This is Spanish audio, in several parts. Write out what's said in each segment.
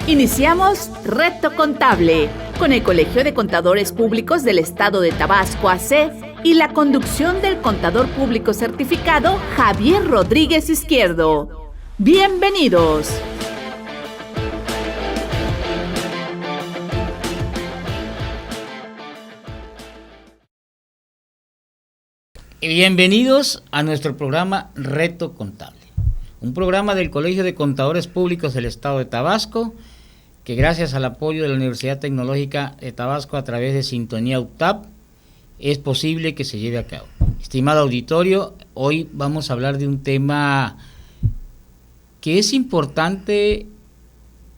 Iniciamos Reto Contable con el Colegio de Contadores Públicos del Estado de Tabasco AC y la conducción del contador público certificado Javier Rodríguez Izquierdo. ¡Bienvenidos! Bienvenidos a nuestro programa Reto Contable, un programa del Colegio de Contadores Públicos del Estado de Tabasco, que gracias al apoyo de la Universidad Tecnológica de Tabasco a través de Sintonía UTAP es posible que se lleve a cabo. Estimado auditorio, hoy vamos a hablar de un tema que es importante,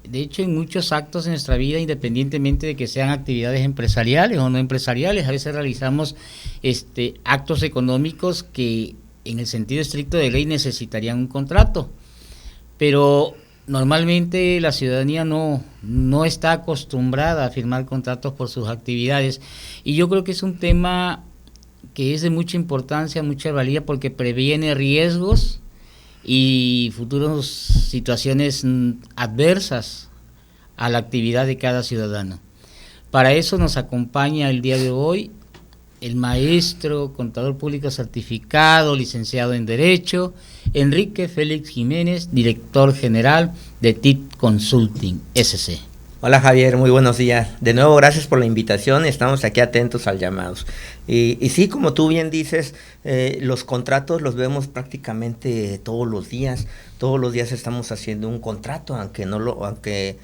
de hecho, en muchos actos de nuestra vida, independientemente de que sean actividades empresariales o no empresariales. A veces realizamos actos económicos que en el sentido estricto de ley necesitarían un contrato, pero normalmente la ciudadanía no está acostumbrada a firmar contratos por sus actividades, y yo creo que es un tema que es de mucha importancia, mucha valía, porque previene riesgos y futuras situaciones adversas a la actividad de cada ciudadano. Para eso nos acompaña el día de hoy el maestro, contador público certificado, licenciado en Derecho, Enrique Félix Jiménez, director general de TIP Consulting SC. Hola Javier, muy buenos días. De nuevo, gracias por la invitación, estamos aquí atentos al llamado. Y sí, como tú bien dices, los contratos los vemos prácticamente todos los días estamos haciendo un contrato, aunque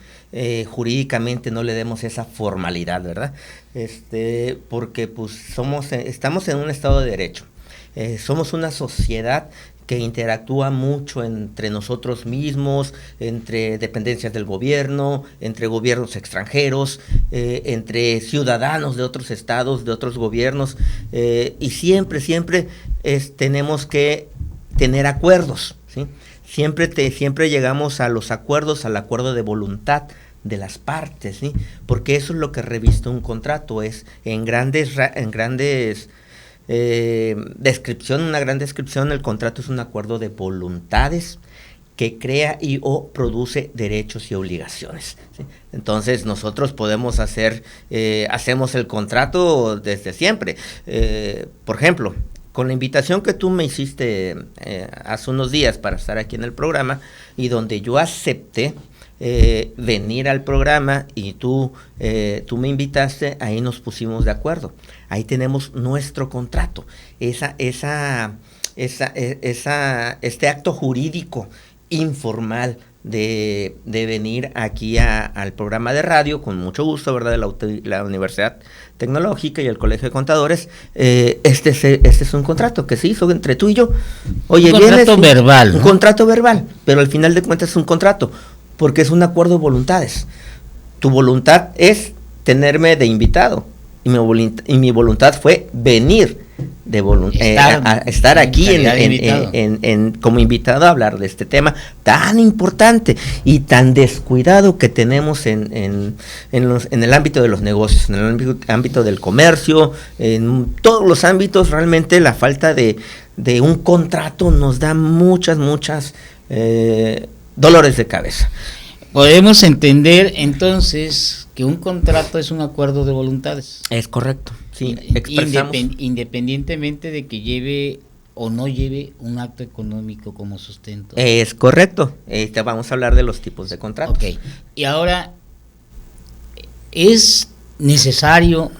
jurídicamente no le demos esa formalidad, ¿verdad? Porque pues estamos en un estado de derecho, somos una sociedad que interactúa mucho entre nosotros mismos, entre dependencias del gobierno, entre gobiernos extranjeros, entre ciudadanos de otros estados, de otros gobiernos, y siempre tenemos que tener acuerdos, ¿sí? Siempre llegamos a los acuerdos, al acuerdo de voluntad de las partes, ¿sí? Porque eso es lo que reviste un contrato, es una gran descripción, el contrato es un acuerdo de voluntades que crea y o produce derechos y obligaciones, ¿sí? Entonces nosotros podemos hacemos el contrato desde siempre. Por ejemplo, con la invitación que tú me hiciste hace unos días para estar aquí en el programa, y donde yo acepté venir al programa y tú me invitaste, ahí nos pusimos de acuerdo. Ahí tenemos nuestro contrato, este acto jurídico informal de venir aquí al programa de radio, con mucho gusto, ¿verdad?, de la Universidad Tecnológica y el Colegio de Contadores. Este es un contrato que se hizo entre tú y yo. Oye, un contrato verbal, ¿no? Un contrato verbal, pero al final de cuentas es un contrato, porque es un acuerdo de voluntades. Tu voluntad es tenerme de invitado, y mi voluntad fue venir a estar aquí como invitado a hablar de este tema tan importante y tan descuidado que tenemos en el ámbito de los negocios, en el ámbito del comercio, en todos los ámbitos. Realmente la falta de un contrato nos da muchas dolores de cabeza. Podemos entender entonces que un contrato es un acuerdo de voluntades. Es correcto, sí, expresamos. Independientemente de que lleve o no lleve un acto económico como sustento. Es correcto. Vamos a hablar de los tipos de contratos. Ok, y ahora, ¿es necesario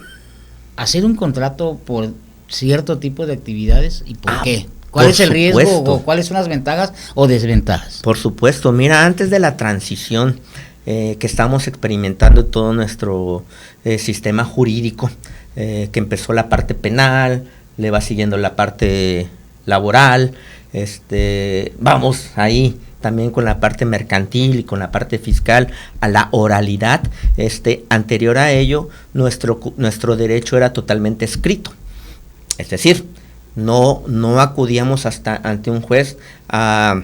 hacer un contrato por cierto tipo de actividades y por qué? ¿Cuál es el riesgo o cuáles son las ventajas o desventajas? Por supuesto, mira, antes de la transición que estamos experimentando todo nuestro sistema jurídico, que empezó la parte penal, le va siguiendo la parte laboral, vamos ahí también con la parte mercantil y con la parte fiscal a la oralidad. Anterior a ello, nuestro derecho era totalmente escrito, es decir, no acudíamos ante un juez a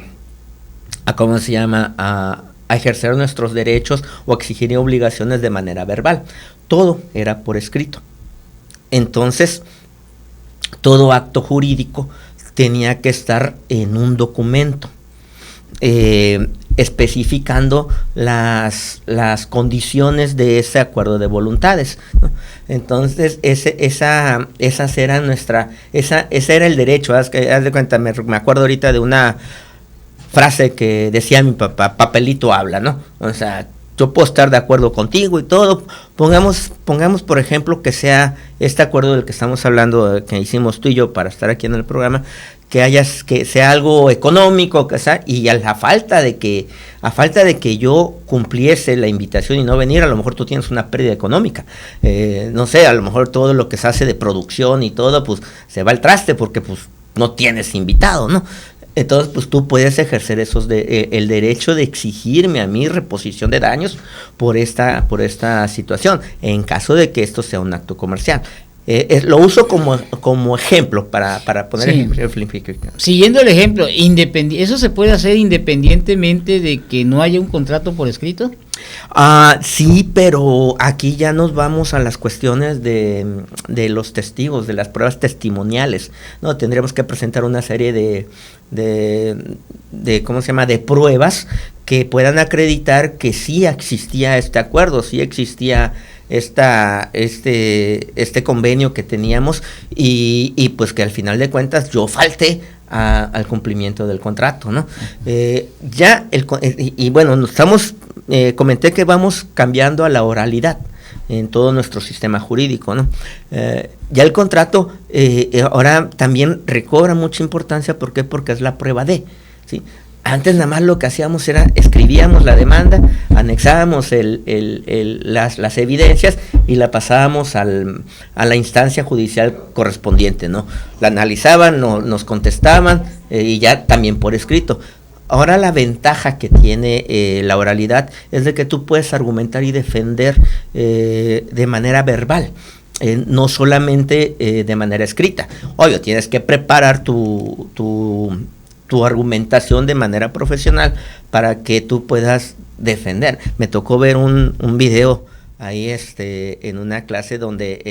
ejercer nuestros derechos o exigir obligaciones de manera verbal. Todo era por escrito. Entonces, todo acto jurídico tenía que estar en un documento, especificando las condiciones de ese acuerdo de voluntades, ¿no? Entonces, esa era el derecho. Haz de cuenta, me acuerdo ahorita de una frase que decía mi papá: papelito habla, ¿no? O sea, yo puedo estar de acuerdo contigo y todo. Pongamos por ejemplo que sea este acuerdo del que estamos hablando, que hicimos tú y yo para estar aquí en el programa, que sea algo económico, que sea, y a falta de que yo cumpliese la invitación y no venir, a lo mejor tú tienes una pérdida económica. No sé, a lo mejor todo lo que se hace de producción y todo, pues se va al traste porque pues no tienes invitado, ¿no? Entonces, pues tú puedes ejercer el derecho de exigirme a mí reposición de daños por esta situación, en caso de que esto sea un acto comercial. Lo uso como ejemplo para poner ejemplo. Siguiendo el ejemplo, ¿eso se puede hacer independientemente de que no haya un contrato por escrito? Sí, pero aquí ya nos vamos a las cuestiones de los testigos, de las pruebas testimoniales, ¿no? Tendríamos que presentar una serie de ¿cómo se llama?, de pruebas que puedan acreditar que sí existía este acuerdo, sí existía este convenio que teníamos, y pues que al final de cuentas yo falté al cumplimiento del contrato, ¿no? Bueno, comenté que vamos cambiando a la oralidad en todo nuestro sistema jurídico, ¿no? Ya el contrato ahora también recobra mucha importancia. ¿Por qué? Porque es la prueba de, ¿sí? Antes nada más lo que hacíamos era escribíamos la demanda, anexábamos las evidencias y la pasábamos a la instancia judicial correspondiente, ¿no? La analizaban, nos contestaban, y ya también por escrito. Ahora la ventaja que tiene la oralidad es de que tú puedes argumentar y defender de manera verbal, no solamente de manera escrita. Obvio, tienes que preparar tu argumentación de manera profesional para que tú puedas defender. Me tocó ver un video ahí en una clase donde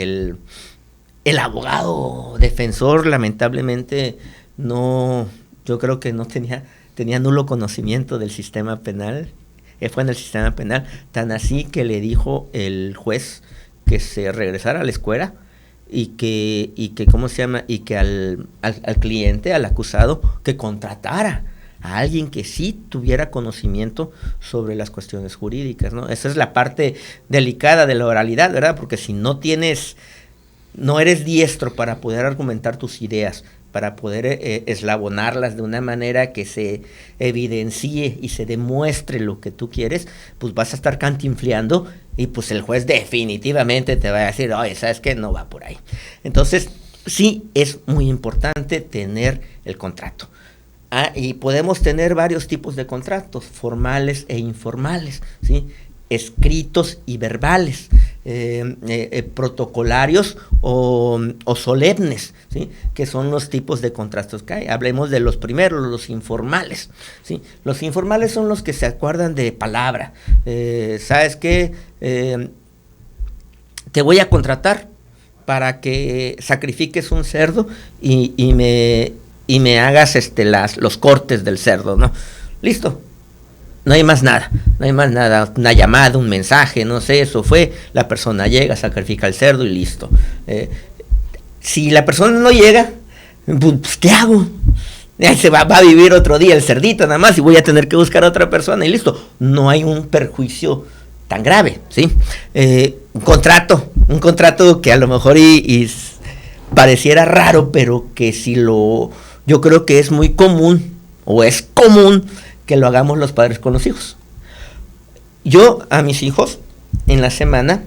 el abogado defensor lamentablemente yo creo que no tenía nulo conocimiento del sistema penal. Fue en el sistema penal, tan así que le dijo el juez que se regresara a la escuela y que ¿cómo se llama? Y que al cliente, al acusado, que contratara a alguien que sí tuviera conocimiento sobre las cuestiones jurídicas, ¿no? Esa es la parte delicada de la oralidad, ¿verdad? Porque si no eres diestro para poder argumentar tus ideas, para poder eslabonarlas de una manera que se evidencie y se demuestre lo que tú quieres, pues vas a estar cantinfleando y pues el juez definitivamente te va a decir: oye, ¿sabes qué? No va por ahí. Entonces, sí es muy importante tener el contrato. Y podemos tener varios tipos de contratos, formales e informales, ¿sí? Escritos y verbales, protocolarios o solemnes, ¿sí? Que son los tipos de contratos que hay. Hablemos de los primeros, los informales, ¿sí? Los informales son los que se acuerdan de palabra. ¿Sabes qué? Te voy a contratar para que sacrifiques un cerdo y me hagas los cortes del cerdo, ¿no? Listo. No hay más nada, una llamada, un mensaje, no sé, eso fue, la persona llega, sacrifica el cerdo y listo. Si la persona no llega, pues ¿qué hago? Se va a vivir otro día el cerdito nada más y voy a tener que buscar a otra persona y listo. No hay un perjuicio tan grave, ¿sí? Un contrato que a lo mejor y pareciera raro, pero que yo creo que es muy común, o es común, que lo hagamos los padres con los hijos. Yo a mis hijos en la semana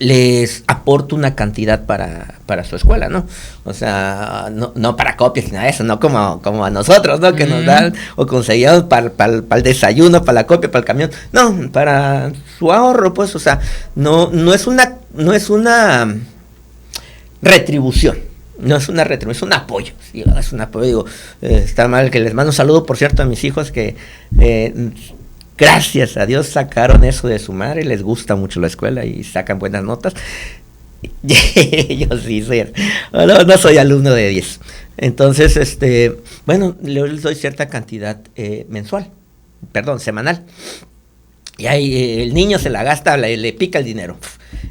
les aporto una cantidad para su escuela, ¿no? O sea, no para copias ni nada de eso, no como a nosotros, ¿no? Que nos dan o conseguimos para el desayuno, para la copia, para el camión. No, para su ahorro, pues, o sea, no es una retribución. No es una retribución, es un apoyo. Sí, es un apoyo. Digo, está mal que les mando un saludo, por cierto, a mis hijos que gracias a Dios sacaron eso de su madre, les gusta mucho la escuela y sacan buenas notas. Yo sí soy, no soy alumno de 10. Entonces, bueno, le doy cierta cantidad semanal. Y ahí el niño se la gasta, le pica el dinero.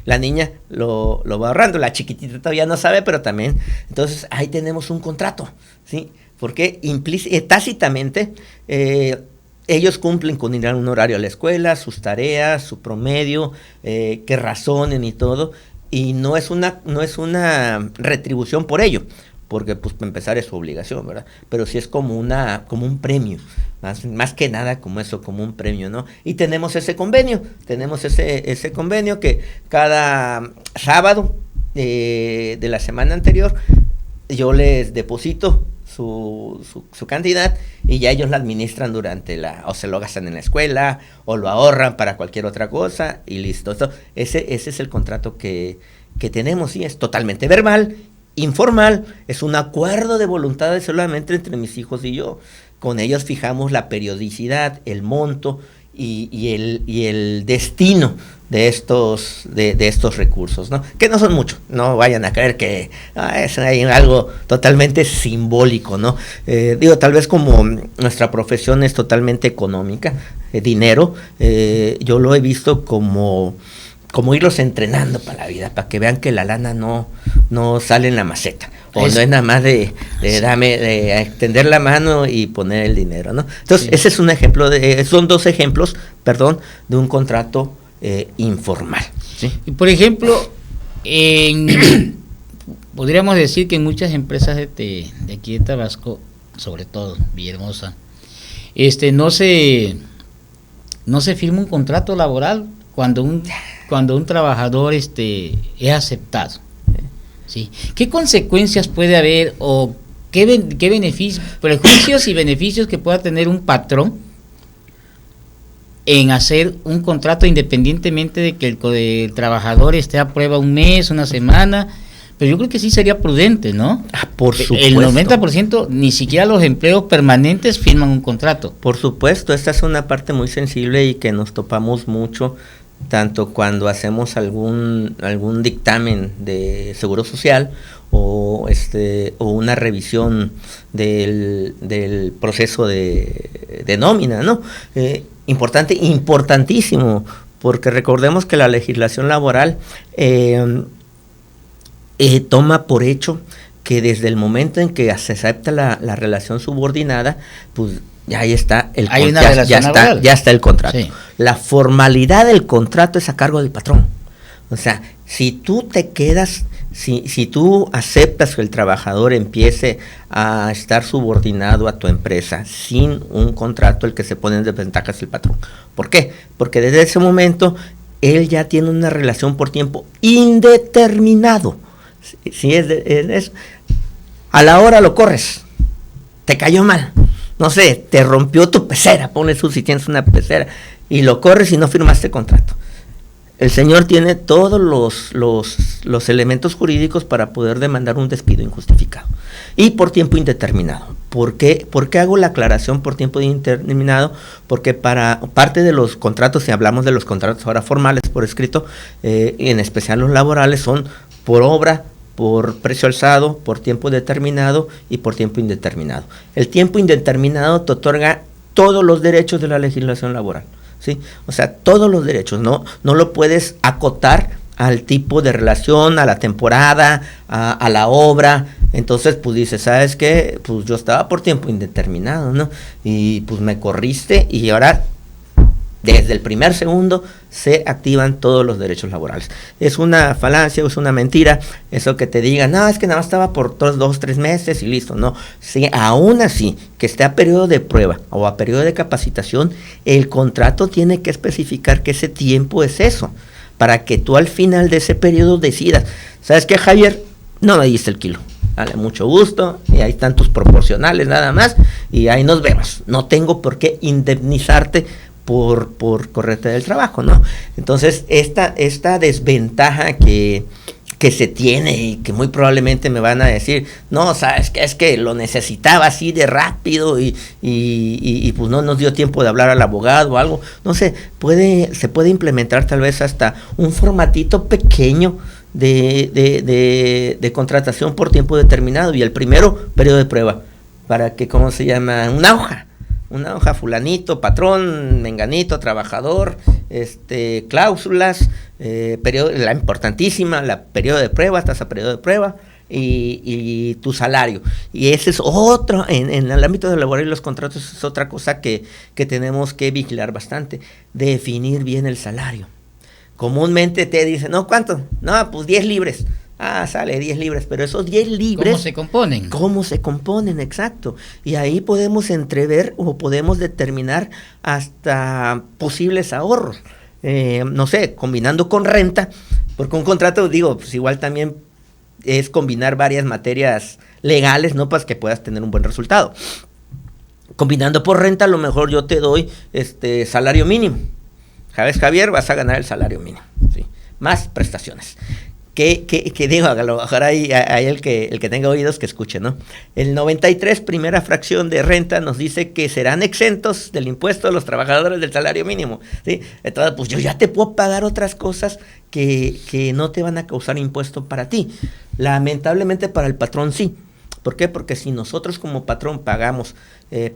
La niña lo va ahorrando, la chiquitita todavía no sabe, pero también. Entonces, ahí tenemos un contrato, ¿sí? Porque tácitamente ellos cumplen con ir a un horario a la escuela, sus tareas, su promedio, que razonen y todo. Y no es una retribución por ello, porque pues para empezar es su obligación, ¿verdad? Pero sí es como un premio, más que nada como eso, como un premio, ¿no? Y tenemos ese convenio que cada sábado de la semana anterior yo les deposito su cantidad y ya ellos la administran o se lo gastan en la escuela o lo ahorran para cualquier otra cosa y listo. Ese es el contrato que tenemos, y es totalmente verbal, informal, es un acuerdo de voluntades solamente entre mis hijos y yo. Con ellos fijamos la periodicidad, el monto y el destino de estos recursos, ¿no? Que no son muchos, no vayan a creer que es algo totalmente simbólico, ¿no? Tal vez como nuestra profesión es totalmente económica, dinero, yo lo he visto como irlos entrenando para la vida, para que vean que la lana no sale en la maceta, o no es nada más de extender la mano y poner el dinero, ¿no? Entonces, sí. Ese es un ejemplo, son dos ejemplos, de un contrato informal, ¿sí? Y por ejemplo, podríamos decir que en muchas empresas de aquí de Tabasco, sobre todo Villahermosa, no se firma un contrato laboral cuando un trabajador es aceptado, ¿sí? ¿Qué consecuencias puede haber o qué beneficios, prejuicios y beneficios que pueda tener un patrón en hacer un contrato, independientemente de que el trabajador esté a prueba un mes, una semana? Pero yo creo que sí sería prudente, ¿no? Por supuesto. El 90% ni siquiera los empleos permanentes firman un contrato. Por supuesto, esta es una parte muy sensible y que nos topamos mucho, tanto cuando hacemos algún dictamen de seguro social o una revisión del proceso de nómina, ¿no? Importantísimo, porque recordemos que la legislación laboral toma por hecho que desde el momento en que se acepta la relación subordinada, pues ya ahí está el contrato, ya está el contrato. Sí. La formalidad del contrato es a cargo del patrón. O sea, si tú te quedas, si tú aceptas que el trabajador empiece a estar subordinado a tu empresa sin un contrato, el que se pone en desventaja es el patrón. ¿Por qué? Porque desde ese momento él ya tiene una relación por tiempo indeterminado. Si es eso, a la hora lo corres, te cayó mal, no sé, te rompió tu pecera, ponle si tienes una pecera, y lo corres y no firmaste contrato. El señor tiene todos los elementos jurídicos para poder demandar un despido injustificado y por tiempo indeterminado. ¿Por qué hago la aclaración por tiempo indeterminado? Porque para parte de los contratos, si hablamos de los contratos ahora formales por escrito, y en especial los laborales, son por obra, por precio alzado, por tiempo determinado y por tiempo indeterminado. El tiempo indeterminado te otorga todos los derechos de la legislación laboral, ¿sí? O sea, todos los derechos, no lo puedes acotar al tipo de relación, a la temporada, a la obra. Entonces, pues dices, ¿sabes qué? Pues yo estaba por tiempo indeterminado, ¿no? Y pues me corriste y ahora, desde el primer segundo, se activan todos los derechos laborales. Es una falacia, es una mentira, eso que te digan, no, es que nada más estaba por 2-3 meses y listo. No, sí, aún así, que esté a periodo de prueba o a periodo de capacitación, el contrato tiene que especificar que ese tiempo es eso, para que tú al final de ese periodo decidas, ¿sabes qué, Javier? No me diste el kilo. Dale, mucho gusto, y ahí están tus proporcionales nada más, y ahí nos vemos. No tengo por qué indemnizarte por correrte del trabajo, ¿no? Entonces, esta desventaja que se tiene y que muy probablemente me van a decir, no, sabes que es que lo necesitaba así de rápido y pues no nos dio tiempo de hablar al abogado o algo, no sé, se puede implementar tal vez hasta un formatito pequeño de contratación por tiempo determinado, y el primero, periodo de prueba, para que, ¿cómo se llama? Una hoja, fulanito, patrón, menganito, trabajador, cláusulas, la importantísima, la periodo de prueba, tasa periodo de prueba, y tu salario. Y ese es otro, en el ámbito de laboral y los contratos, es otra cosa que tenemos que vigilar bastante, definir bien el salario. Comúnmente te dicen, no, ¿cuánto? No, pues 10 libres. Sale 10 libres, pero esos 10 libres... ¿Cómo se componen? ¿Cómo se componen? Exacto. Y ahí podemos entrever o podemos determinar hasta posibles ahorros. No sé, combinando con renta, porque un contrato, pues igual también es combinar varias materias legales, ¿no? Para que puedas tener un buen resultado. Combinando por renta, a lo mejor yo te doy salario mínimo. ¿Sabes, Javier? Vas a ganar el salario mínimo, ¿sí? Más prestaciones. Que digo, a lo mejor hay el que tenga oídos que escuche, ¿no? El 93, primera fracción de renta, nos dice que serán exentos del impuesto a los trabajadores del salario mínimo, ¿sí? Entonces, pues yo ya te puedo pagar otras cosas que no te van a causar impuesto para ti. Lamentablemente para el patrón sí. ¿Por qué? Porque si nosotros como patrón pagamos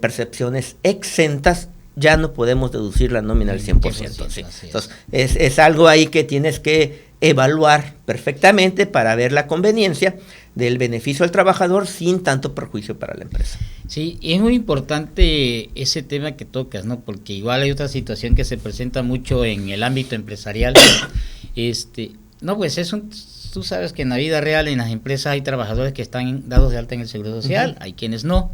percepciones exentas, ya no podemos deducir la nómina al 100%. ¿Sí? Entonces, es algo ahí que tienes que evaluar perfectamente para ver la conveniencia del beneficio al trabajador sin tanto perjuicio para la empresa. Sí, y es muy importante ese tema que tocas, ¿no? Porque igual hay otra situación que se presenta mucho en el ámbito empresarial. No, pues tú sabes que en la vida real, en las empresas hay trabajadores que están dados de alta en el Seguro Social, hay quienes no.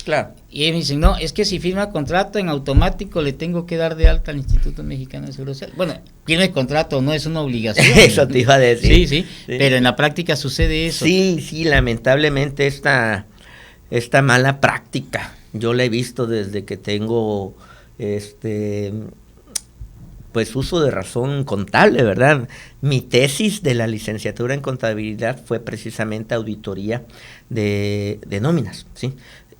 Claro. Y ellos me dicen, no, es que si firma contrato en automático le tengo que dar de alta al Instituto Mexicano de Seguro Social. Bueno, firme contrato no es una obligación. Eso te iba a decir. Sí, pero en la práctica sucede eso. Sí, lamentablemente esta mala práctica, yo la he visto desde que tengo pues uso de razón contable, ¿verdad? Mi tesis de la licenciatura en contabilidad fue precisamente auditoría de nóminas, ¿sí?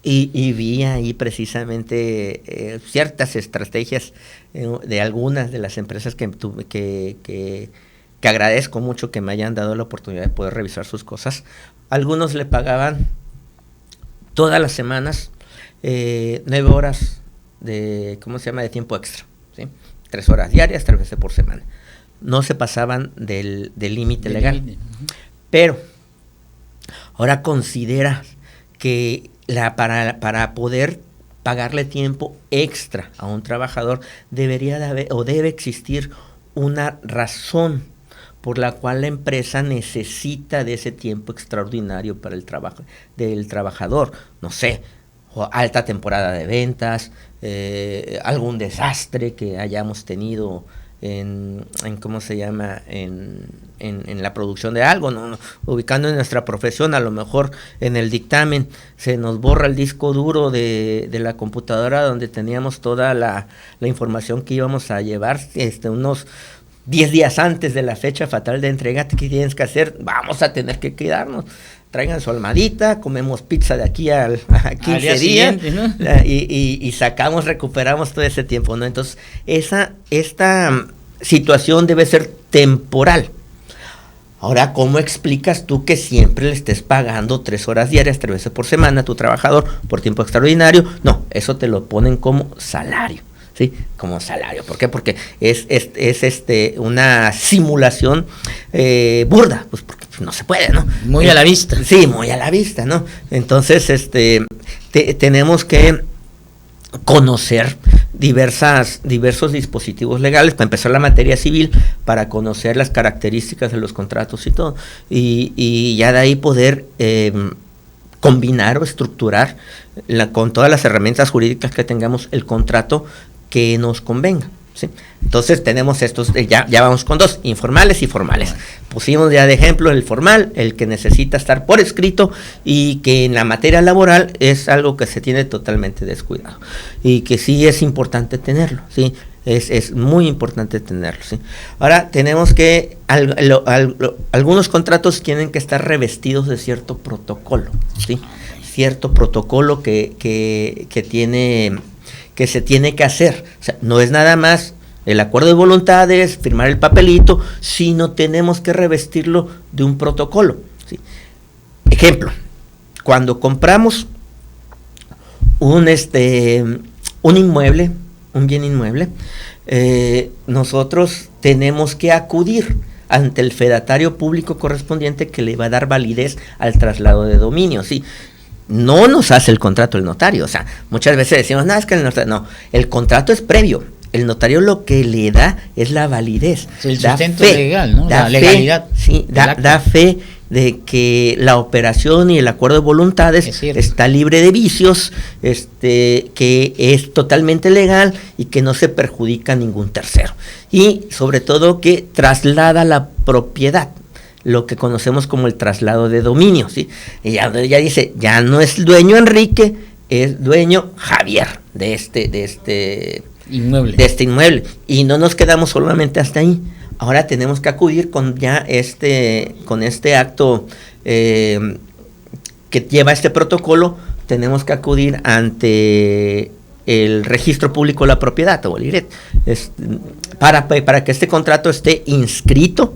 Y vi ahí precisamente ciertas estrategias de algunas de las empresas que agradezco mucho que me hayan dado la oportunidad de poder revisar sus cosas. Algunos le pagaban todas las semanas 9 horas de tiempo extra, ¿sí? 3 horas diarias, 3 veces por semana. No se pasaban del límite legal. Pero ahora considera que para poder pagarle tiempo extra a un trabajador debería de haber o debe existir una razón por la cual la empresa necesita de ese tiempo extraordinario para el trabajo del trabajador. No sé, alta temporada de ventas, algún desastre que hayamos tenido en la producción de algo, ¿no? Ubicando en nuestra profesión, a lo mejor en el dictamen se nos borra el disco duro de la computadora donde teníamos toda la información que íbamos a llevar, unos 10 días antes de la fecha fatal de entrega. ¿Qué tienes que hacer? Vamos a tener que quedarnos. Traigan su almadita, comemos pizza de aquí a 15 días, ¿no? y recuperamos todo ese tiempo, ¿no? Entonces, esta situación debe ser temporal. Ahora, ¿cómo explicas tú que siempre le estés pagando 3 horas diarias, 3 veces por semana a tu trabajador por tiempo extraordinario? No, eso te lo ponen como salario. Sí, como salario. ¿Por qué? Porque es una simulación burda, pues porque no se puede, ¿no? Muy a la vista. Sí, muy a la vista, ¿no? Entonces, tenemos que conocer diversos dispositivos legales, para empezar la materia civil, para conocer las características de los contratos y todo, y ya de ahí poder combinar o estructurar con todas las herramientas jurídicas que tengamos el contrato que nos convenga, ¿sí? Entonces tenemos estos, ya vamos con 2, informales y formales. Pusimos ya de ejemplo el formal, el que necesita estar por escrito y que en la materia laboral es algo que se tiene totalmente descuidado y que sí es importante tenerlo, ¿sí? Es muy importante tenerlo, ¿sí? Ahora tenemos que algunos contratos tienen que estar revestidos de cierto protocolo, ¿sí? Cierto protocolo que se tiene que hacer. O sea, no es nada más el acuerdo de voluntades, firmar el papelito, sino tenemos que revestirlo de un protocolo, ¿sí? Ejemplo, cuando compramos un inmueble, un bien inmueble, nosotros tenemos que acudir ante el fedatario público correspondiente que le va a dar validez al traslado de dominio, ¿sí? No nos hace el contrato el notario, o sea, muchas veces decimos, no, es que el contrato es previo, el notario lo que le da es la validez. El sustento legal, ¿no? La legalidad. Sí, da fe de que la operación y el acuerdo de voluntades está libre de vicios, que es totalmente legal y que no se perjudica a ningún tercero. Y sobre todo que traslada la propiedad, lo que conocemos como el traslado de dominio, ¿sí? Y ya dice, ya no es dueño Enrique, es dueño Javier de este inmueble. Y no nos quedamos solamente hasta ahí. Ahora tenemos que acudir con este acto que lleva este protocolo, tenemos que acudir ante el registro público de la propiedad o el IRET, para que este contrato esté inscrito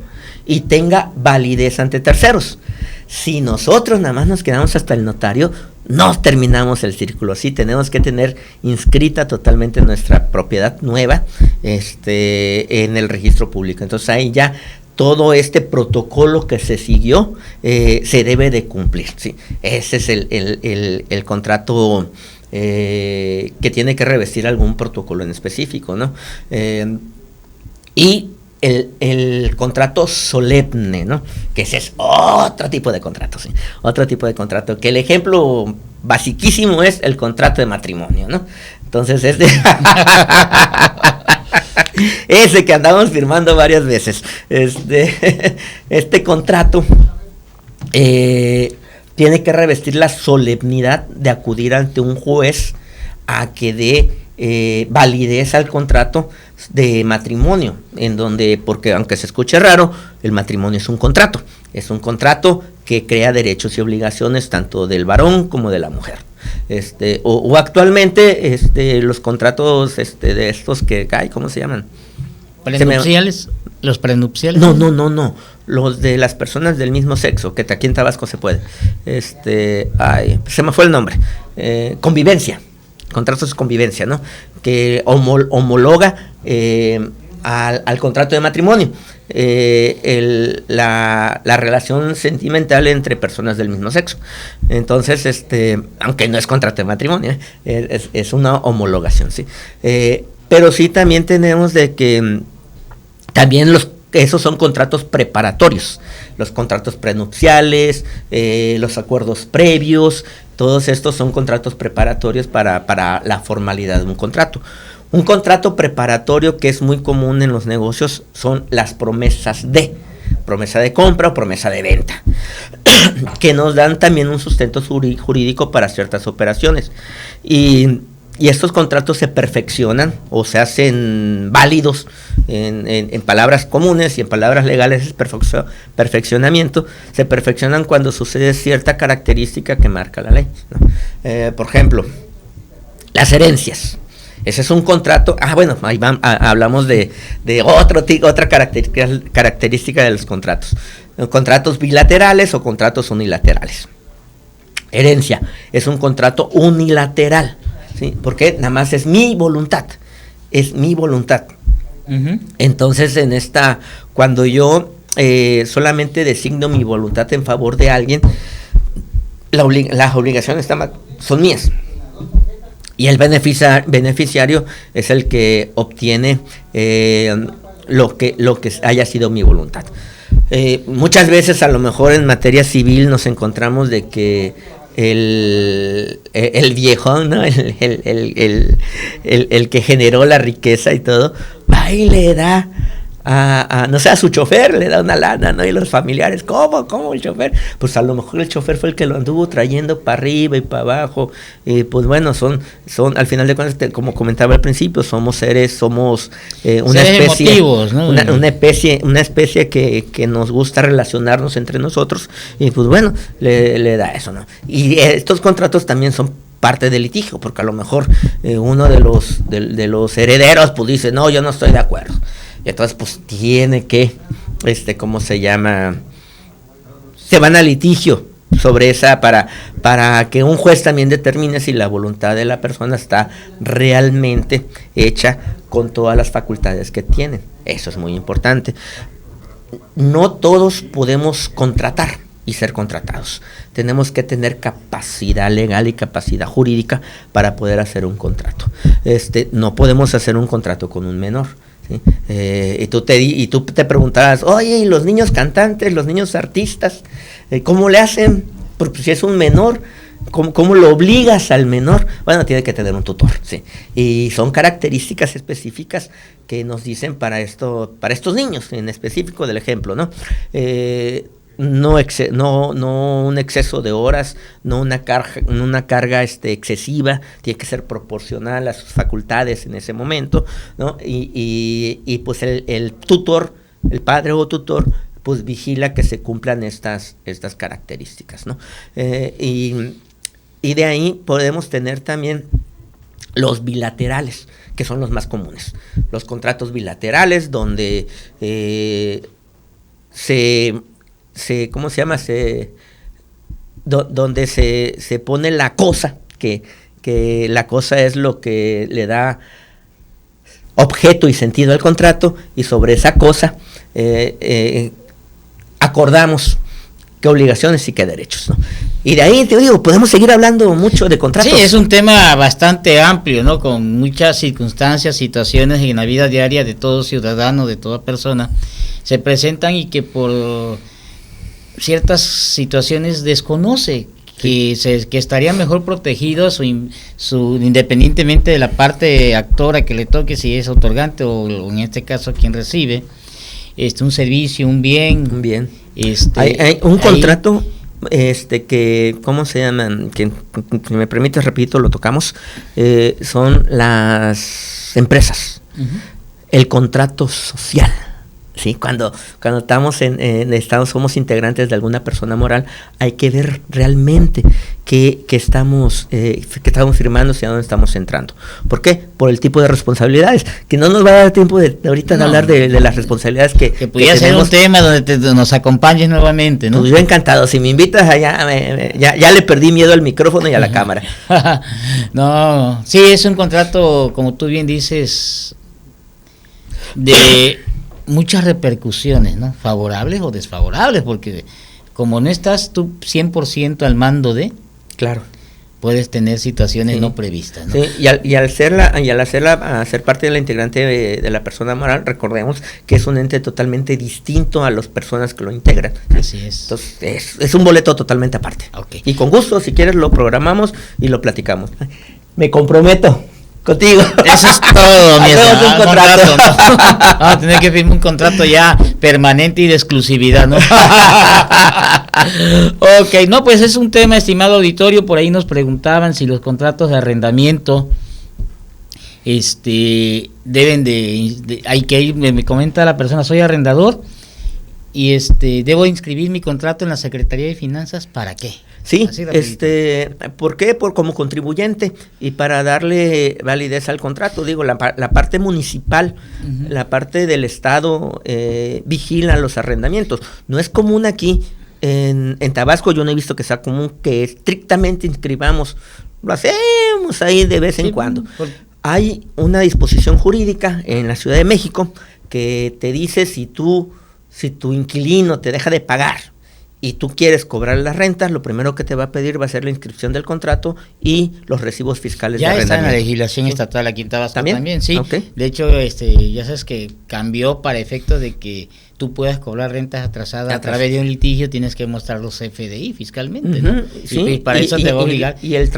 y tenga validez ante terceros. Si nosotros nada más nos quedamos hasta el notario, no terminamos el círculo, sí, tenemos que tener inscrita totalmente nuestra propiedad nueva en el registro público. Entonces ahí ya todo este protocolo que se siguió se debe de cumplir, ¿sí? Ese es el contrato que tiene que revestir algún protocolo en específico, ¿no? Y el contrato solemne, ¿no? Que ese es otro tipo de contrato, ¿sí? Otro tipo de contrato, que el ejemplo basiquísimo es el contrato de matrimonio, ¿no? Entonces ese que andamos firmando varias veces, este contrato tiene que revestir la solemnidad de acudir ante un juez a que dé validez al contrato de matrimonio, porque aunque se escuche raro, el matrimonio es un contrato que crea derechos y obligaciones tanto del varón como de la mujer. O actualmente los contratos de estos que hay, ¿cómo se llaman? ¿Prenupciales? ¿Los prenupciales? No, los de las personas del mismo sexo, que aquí en Tabasco se puede. Se me fue el nombre. Convivencia. Contratos de convivencia, ¿no? Que homologa al contrato de matrimonio la relación sentimental entre personas del mismo sexo. Entonces, aunque no es contrato de matrimonio, es una homologación, ¿sí? Pero sí también tenemos de que también esos son contratos preparatorios, los contratos prenupciales, los acuerdos previos. Todos estos son contratos preparatorios para la formalidad de un contrato. Un contrato preparatorio que es muy común en los negocios son las promesa de compra o promesa de venta, que nos dan también un sustento jurídico para ciertas operaciones. Y estos contratos se perfeccionan o se hacen válidos en palabras comunes, y en palabras legales es perfeccionamiento. Se perfeccionan cuando sucede cierta característica que marca la ley, ¿no? Por ejemplo, las herencias. Ese es un contrato. Ahí hablamos de otra característica de los contratos. Contratos bilaterales o contratos unilaterales. Herencia es un contrato unilateral, ¿sí? Porque nada más es mi voluntad. Uh-huh. Entonces, cuando yo solamente designo mi voluntad en favor de alguien, las obligaciones son mías. Y el beneficiario es el que obtiene lo que haya sido mi voluntad. Muchas veces, a lo mejor en materia civil, nos encontramos de que el viejo, ¿no? el que generó la riqueza y todo, va y le da no sé, a su chofer le da una lana, ¿no? Y los familiares, ¿cómo el chofer? Pues a lo mejor el chofer fue el que lo anduvo trayendo para arriba y para abajo. Pues bueno, son al final de cuentas, como comentaba al principio, somos una especie emotivos, ¿no? una especie que nos gusta relacionarnos entre nosotros, y pues bueno, le da eso, ¿no? Y estos contratos también son parte del litigio, porque a lo mejor uno de los herederos pues dice, no, yo no estoy de acuerdo. Y entonces pues tiene que, ¿cómo se llama? Se van a litigio sobre esa para que un juez también determine si la voluntad de la persona está realmente hecha con todas las facultades que tienen. Eso es muy importante. No todos podemos contratar y ser contratados. Tenemos que tener capacidad legal y capacidad jurídica para poder hacer un contrato. No podemos hacer un contrato con un menor, ¿sí? Y tú te preguntabas, oye, ¿y los niños cantantes, los niños artistas, cómo le hacen? Porque si es un menor, ¿cómo lo obligas al menor? Bueno, tiene que tener un tutor, sí. Y son características específicas que nos dicen para estos niños, en específico del ejemplo, ¿no? No un exceso de horas, no una carga excesiva, tiene que ser proporcional a sus facultades en ese momento, ¿no? Y pues el tutor, el padre o tutor, pues vigila que se cumplan estas características, ¿no? Y de ahí podemos tener también los bilaterales, que son los más comunes. Los contratos bilaterales donde ¿cómo se llama? Donde se pone la cosa, que la cosa es lo que le da objeto y sentido al contrato, y sobre esa cosa acordamos qué obligaciones y qué derechos, ¿no? Y de ahí, te digo, podemos seguir hablando mucho de contratos. Sí, es un tema bastante amplio, ¿no? Con muchas circunstancias, situaciones en la vida diaria de todo ciudadano, de toda persona, se presentan y que por ciertas situaciones desconoce que estaría mejor protegido independientemente de la parte actora que le toque, si es otorgante o en este caso quien recibe un servicio, un bien. Hay un contrato que, ¿cómo se llaman? Que me permite, repito, lo tocamos, son las empresas. Uh-huh. El contrato social. Sí, cuando estamos en Estado, somos integrantes de alguna persona moral, hay que ver realmente que estamos firmando, hacia dónde estamos entrando. ¿Por qué? Por el tipo de responsabilidades, que no nos va a dar tiempo de ahorita de hablar de las responsabilidades que pudiera ser un tema donde nos acompañes nuevamente, ¿no? Pues yo encantado, si me invitas allá, ya le perdí miedo al micrófono y a la cámara. No, sí, es un contrato, como tú bien dices, de muchas repercusiones, ¿no? Favorables o desfavorables, porque como no estás tú 100% al mando de, claro, puedes tener situaciones no previstas, ¿no? Sí, y al ser parte de la integrante de la persona moral, recordemos que es un ente totalmente distinto a las personas que lo integran. Así es. Entonces es un boleto totalmente aparte. Okay. Y con gusto, si quieres, lo programamos y lo platicamos. Me comprometo contigo. Eso es todo, mi estimado. Un contrato. ¿No? Vamos a tener que firmar un contrato ya permanente y de exclusividad, ¿no? Ok, no, pues es un tema, estimado auditorio. Por ahí nos preguntaban si los contratos de arrendamiento deben hay que ir, me comenta la persona, soy arrendador y debo inscribir mi contrato en la Secretaría de Finanzas, ¿para qué? Sí, ¿por qué? Como contribuyente y para darle validez al contrato. Digo, la parte municipal, uh-huh, la parte del Estado vigila los arrendamientos. No es común aquí en Tabasco, yo no he visto que sea común que estrictamente inscribamos. Lo hacemos ahí de vez en cuando. Hay una disposición jurídica en la Ciudad de México que te dice si tu inquilino te deja de pagar y tú quieres cobrar las rentas, lo primero que te va a pedir va a ser la inscripción del contrato y los recibos fiscales de arrendamiento. Ya está en la legislación estatal aquí en Tabasco también, sí. Okay. De hecho, ya sabes que cambió para efecto de que tú puedas cobrar rentas atrasadas a través de un litigio, tienes que mostrar los CFDI fiscalmente, ¿no? Sí, y para eso te va a obligar. Y el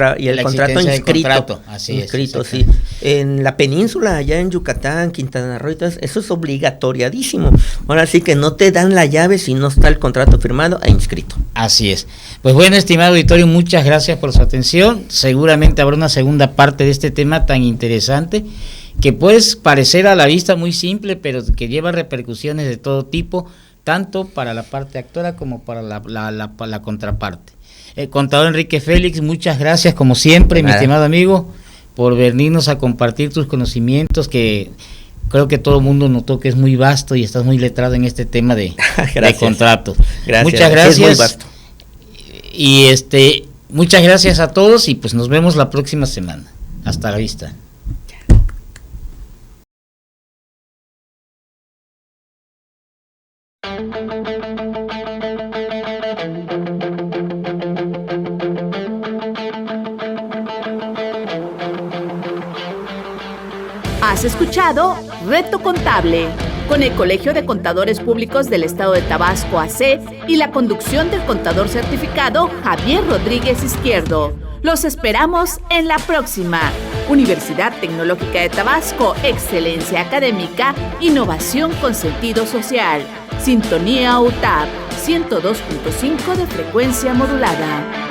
contrato inscrito. Así inscrito, sí. En la península, allá en Yucatán, Quintana Roo, eso es obligatoriadísimo. Ahora sí que no te dan la llave si no está el contrato firmado e inscrito. Así es. Pues bueno, estimado auditorio, muchas gracias por su atención. Seguramente habrá una segunda parte de este tema tan interesante, que puede parecer a la vista muy simple, pero que lleva repercusiones de todo tipo, tanto para la parte actora como para la contraparte. Contador Enrique Félix, muchas gracias como siempre, mi estimado amigo, por venirnos a compartir tus conocimientos, que creo que todo el mundo notó que es muy vasto y estás muy letrado en este tema de contratos. Muchas gracias. Sí, es muy vasto. Y muchas gracias a todos y pues nos vemos la próxima semana. Hasta la vista. Has escuchado Reto Contable, con el Colegio de Contadores Públicos del Estado de Tabasco AC y la conducción del contador certificado Javier Rodríguez Izquierdo. Los esperamos en la próxima. Universidad Tecnológica de Tabasco, excelencia académica, innovación con sentido social. Sintonía UTAP, 102.5 de frecuencia modulada.